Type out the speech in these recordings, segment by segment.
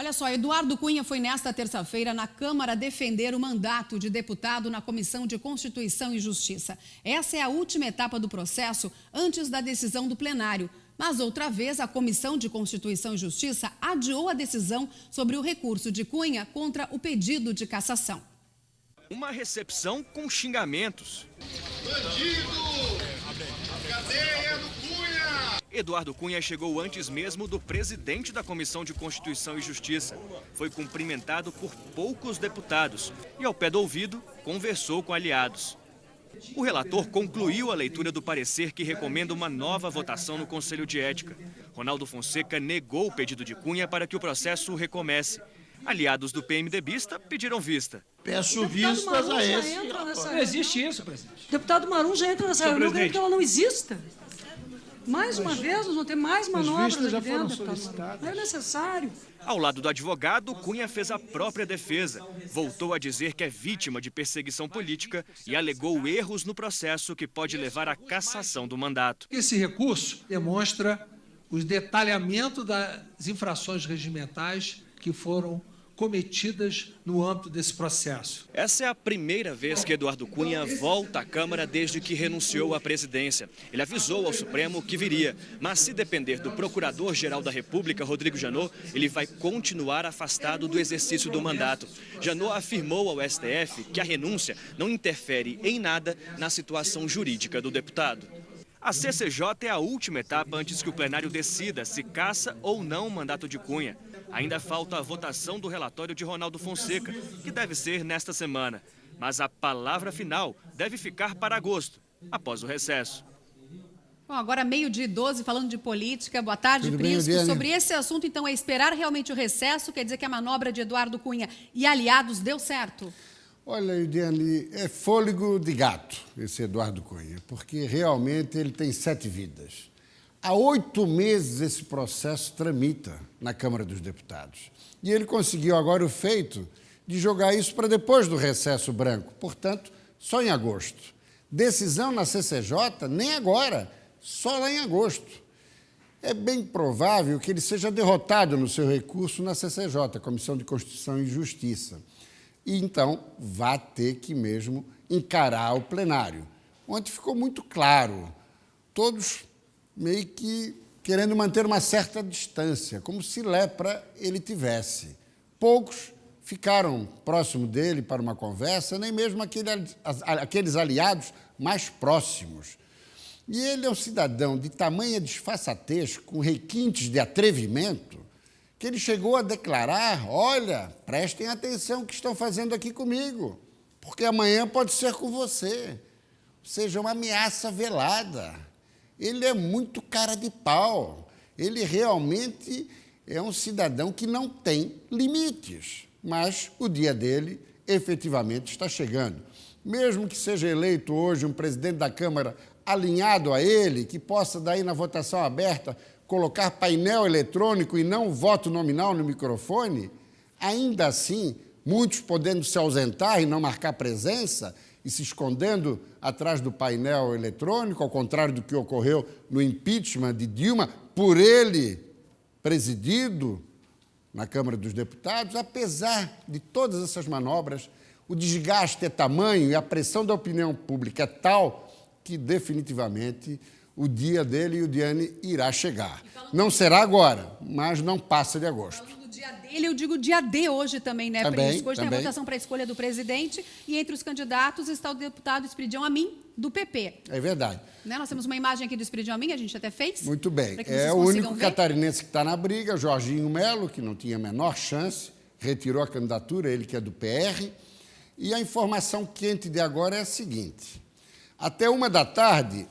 Olha só, Eduardo Cunha foi nesta terça-feira na Câmara defender o mandato de deputado na Comissão de Constituição e Justiça. Essa é a última etapa do processo antes da decisão do plenário. Mas outra vez, a Comissão de Constituição e Justiça adiou a decisão sobre o recurso de Cunha contra o pedido de cassação. Uma recepção com xingamentos. Bandido! Cadeia do Cunha! Eduardo Cunha chegou antes mesmo do presidente da Comissão de Constituição e Justiça. Foi cumprimentado por poucos deputados e, ao pé do ouvido, conversou com aliados. O relator concluiu a leitura do parecer que recomenda uma nova votação no Conselho de Ética. Ronaldo Fonseca negou o pedido de Cunha para que o processo recomece. Aliados do PMDBista pediram vista. Peço vistas a esse. Não existe isso, presidente. O deputado Marum já entra nessa reunião querendo que ela não exista. Mais uma vez, nós vamos ter mais manobras aqui dentro, deputado Marum. Não é necessário. Ao lado do advogado, Cunha fez a própria defesa. Voltou a dizer que é vítima de perseguição política e alegou erros no processo que pode levar à cassação do mandato. Esse recurso demonstra o detalhamento das infrações regimentais que foram cometidas no âmbito desse processo. Essa é a primeira vez que Eduardo Cunha volta à Câmara desde que renunciou à presidência. Ele avisou ao Supremo que viria, mas se depender do Procurador-Geral da República, Rodrigo Janot, ele vai continuar afastado do exercício do mandato. Janot afirmou ao STF que a renúncia não interfere em nada na situação jurídica do deputado. A CCJ é a última etapa antes que o plenário decida se cassa ou não o mandato de Cunha. Ainda falta a votação do relatório de Ronaldo Fonseca, que deve ser nesta semana. Mas a palavra final deve ficar para agosto, após o recesso. Bom, agora 12:12, falando de política. Boa tarde, Tudo Prisco. bem, Sobre esse assunto, então, é esperar realmente o recesso? Quer dizer que a manobra de Eduardo Cunha e aliados deu certo? Olha, Idiane, é fôlego de gato esse Eduardo Cunha, porque realmente ele tem 7 vidas. Há 8 meses esse processo tramita na Câmara dos Deputados. E ele conseguiu agora o feito de jogar isso para depois do recesso branco, portanto, só em agosto. Decisão na CCJ, nem agora, só lá em agosto. É bem provável que ele seja derrotado no seu recurso na CCJ, Comissão de Constituição e Justiça. E, então, vai ter que mesmo encarar o plenário. Ontem ficou muito claro, todos meio que querendo manter uma certa distância, como se lepra ele tivesse. Poucos ficaram próximo dele para uma conversa, nem mesmo aqueles aliados mais próximos. E ele é um cidadão de tamanha disfarçatez, com requintes de atrevimento, que ele chegou a declarar: olha, prestem atenção o que estão fazendo aqui comigo, porque amanhã pode ser com você. Ou seja, uma ameaça velada. Ele é muito cara de pau. Ele realmente é um cidadão que não tem limites, mas o dia dele efetivamente está chegando. Mesmo que seja eleito hoje um presidente da Câmara alinhado a ele, que possa daí na votação aberta colocar painel eletrônico e não voto nominal no microfone, ainda assim, muitos podendo se ausentar e não marcar presença e se escondendo atrás do painel eletrônico, ao contrário do que ocorreu no impeachment de Dilma, por ele presidido na Câmara dos Deputados. Apesar de todas essas manobras, o desgaste é tamanho e a pressão da opinião pública é tal que, definitivamente, o dia dele e o Diane irá chegar. Não será agora, mas não passa de agosto. Falando do dia dele, eu digo dia D hoje também, né, Prisco? Hoje tem a votação para a escolha do presidente e entre os candidatos está o deputado Espiridião Amin, do PP. É verdade. Né? Nós temos uma imagem aqui do Espiridião Amin, a gente até fez. Muito bem. É o único catarinense que está na briga, Jorginho Melo, que não tinha a menor chance, retirou a candidatura, ele que é do PR. E a informação quente de agora é a seguinte: até 13h,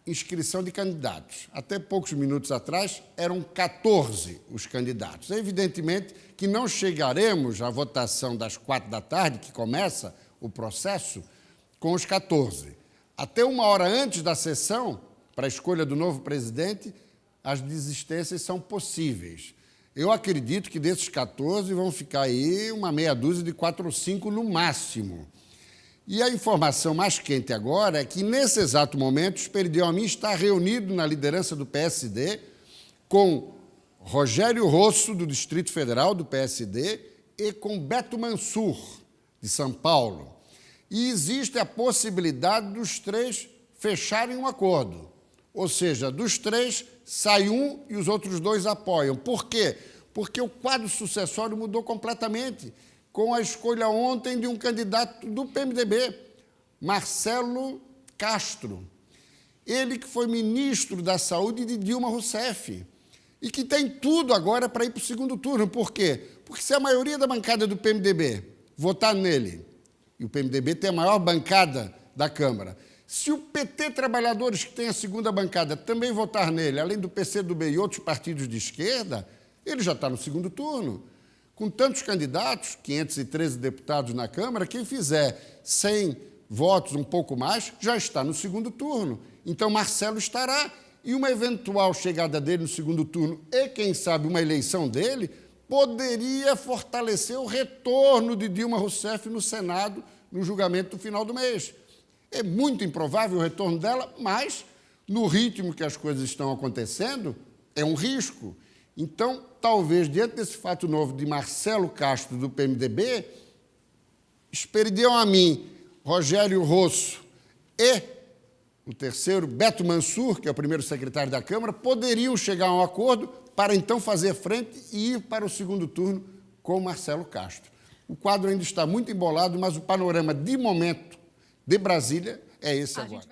inscrição de candidatos. Até poucos minutos atrás, eram 14 os candidatos. Evidentemente que não chegaremos à votação das 16h, que começa o processo, com os 14. Até 1 hora antes da sessão, para a escolha do novo presidente, as desistências são possíveis. Eu acredito que desses 14 vão ficar aí uma meia dúzia de 4 ou 5 no máximo. E a informação mais quente agora é que, nesse exato momento, o Espiridião Amin está reunido na liderança do PSD com Rogério Rosso, do Distrito Federal, do PSD, e com Beto Mansur, de São Paulo. E existe a possibilidade dos três fecharem um acordo. Ou seja, dos três, sai um e os outros dois apoiam. Por quê? Porque o quadro sucessório mudou completamente, com a escolha ontem de um candidato do PMDB, Marcelo Castro. Ele que foi ministro da Saúde de Dilma Rousseff e que tem tudo agora para ir para o segundo turno. Por quê? Porque se a maioria da bancada do PMDB votar nele, e o PMDB tem a maior bancada da Câmara, se o PT Trabalhadores, que tem a segunda bancada, também votar nele, além do PCdoB e outros partidos de esquerda, ele já está no segundo turno. Com tantos candidatos, 513 deputados na Câmara, quem fizer 100 votos, um pouco mais, já está no segundo turno. Então, Marcelo estará, e uma eventual chegada dele no segundo turno e, quem sabe, uma eleição dele, poderia fortalecer o retorno de Dilma Rousseff no Senado no julgamento do final do mês. É muito improvável o retorno dela, mas, no ritmo que as coisas estão acontecendo, é um risco. Então, talvez, diante desse fato novo de Marcelo Castro, do PMDB, expediam a mim Rogério Rosso e o terceiro, Beto Mansur, que é o primeiro secretário da Câmara, poderiam chegar a um acordo para, então, fazer frente e ir para o segundo turno com Marcelo Castro. O quadro ainda está muito embolado, mas o panorama, de momento, de Brasília, é esse agora.